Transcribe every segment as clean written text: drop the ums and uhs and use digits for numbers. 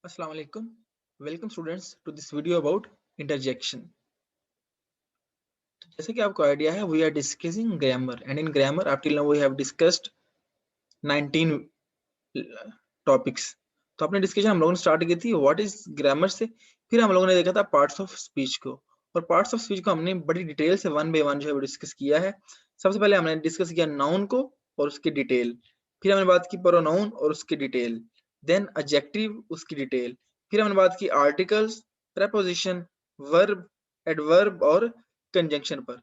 Assalamu alaikum. Welcome students to this video about interjection. जैसे कि आपको आइडिया है, we are discussing grammar and in grammar up till now we have discussed 19 topics. तो अपने discussion हम लोगों ने स्टार्ट की थी व्हाट इज ग्रामर से, फिर हम लोगों ने देखा था पार्ट्स ऑफ स्पीच को, और पार्ट्स ऑफ स्पीच को हमने बड़ी डिटेल से वन बाय वन जो है वो डिस्कस किया है। सबसे पहले हमने डिस्कस किया नाउन को और उसकी डिटेल, फिर हमने बात की प्रोनाउन और उसकी डिटेल, देन एडजेक्टिव उसकी डिटेल, फिर हमने बात की आर्टिकल्स, प्रेपोजिशन, वर्ब, एडवर्ब और कंजंक्शन पर।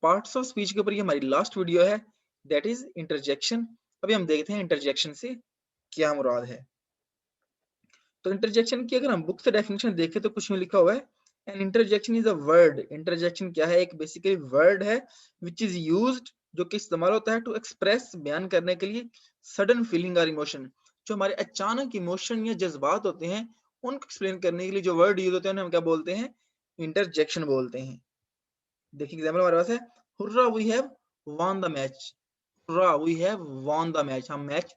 पार्ट्स ऑफ स्पीच के ऊपर ये हमारी लास्ट वीडियो है, दैट इज इंटरजेक्शन। अभी हम देखते हैं इंटरजेक्शन से क्या मुराद है। तो इंटरजेक्शन की अगर हम बुक से डेफिनेशन देखें तो कुछ में लिखा हुआ है, an interjection is a word. Interjection क्या है? एक बेसिकली वर्ड है विच इज यूज्ड, जो कि इस्तेमाल होता है टू एक्सप्रेस, बयान करने के लिए, सडन फीलिंग और इमोशन, जो हमारे अचानक इमोशन या जज्बात होते हैं उनको एक्सप्लेन करने के लिए जो वर्ड यूज होते हैं हम क्या बोलते हैं? इंटरजेक्शन बोलते हैं। देखिए एग्जाम्पल हमारे पास है, hurrah we have won the match. Hurrah we have won the match, हम मैच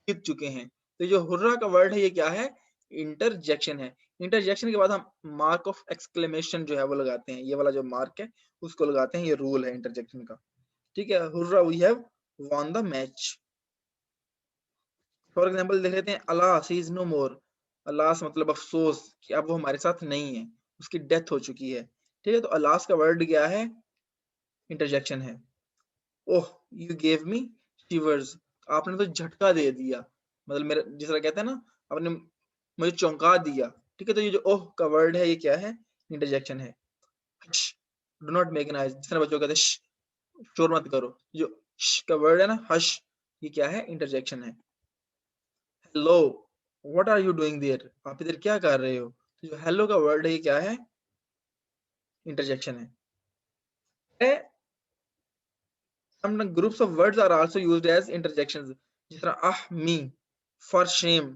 जीत चुके हैं। तो जो हुर्रा का वर्ड है ये क्या है? इंटरजेक्शन है। इंटरजेक्शन के बाद हम मार्क ऑफ एक्सक्लेमेशन जो है वो लगाते हैं, ये वाला जो मार्क है उसको लगाते हैं, ये रूल है इंटरजेक्शन का। ठीक है, hurrah we have won the match. For example देख लेते हैं, alas is no more. Alas मतलब अफसोस कि अब वो हमारे साथ नहीं है, उसकी डेथ हो चुकी है। ठीक है, तो अलास का वर्ड क्या है? इंटरजेक्शन है। ओह यू गेव मी शिवर्स, आपने तो झटका दे दिया, मतलब मेरा जिस तरह कहते हैं ना, आपने मुझे चौंका दिया। ठीक है, तो ये जो ओह का वर्ड है ये क्या है? इंटरजेक्शन है। Hush, do not make noise, जिस तरह बच्चों कहते हैं शोर मत करो, जो श का वर्ड है ना, हश, ये क्या है? इंटरजेक्शन है। Hello, what are you doing there, आप इधर क्या कर रहे हो? तो जो हेलो का वर्ड है ये क्या है? इंटरजेक्शन है। Some groups of words are also used as interjections, जिस तरह ah me, for shame,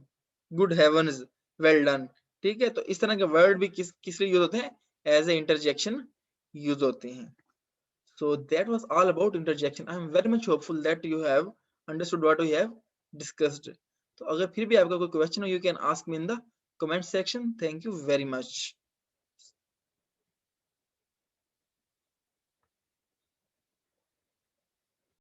good heavens, well done। ठीक है, तो इस तरह के वर्ड भी किस लिए यूज होते हैं? एज ए इंटरजेक्शन यूज होते हैं। So that was all about interjection. I am very much hopeful that you have understood what we have discussed. तो अगर फिर भी आपका कोई क्वेश्चन हो, you can ask me in the comment section. Thank you very much.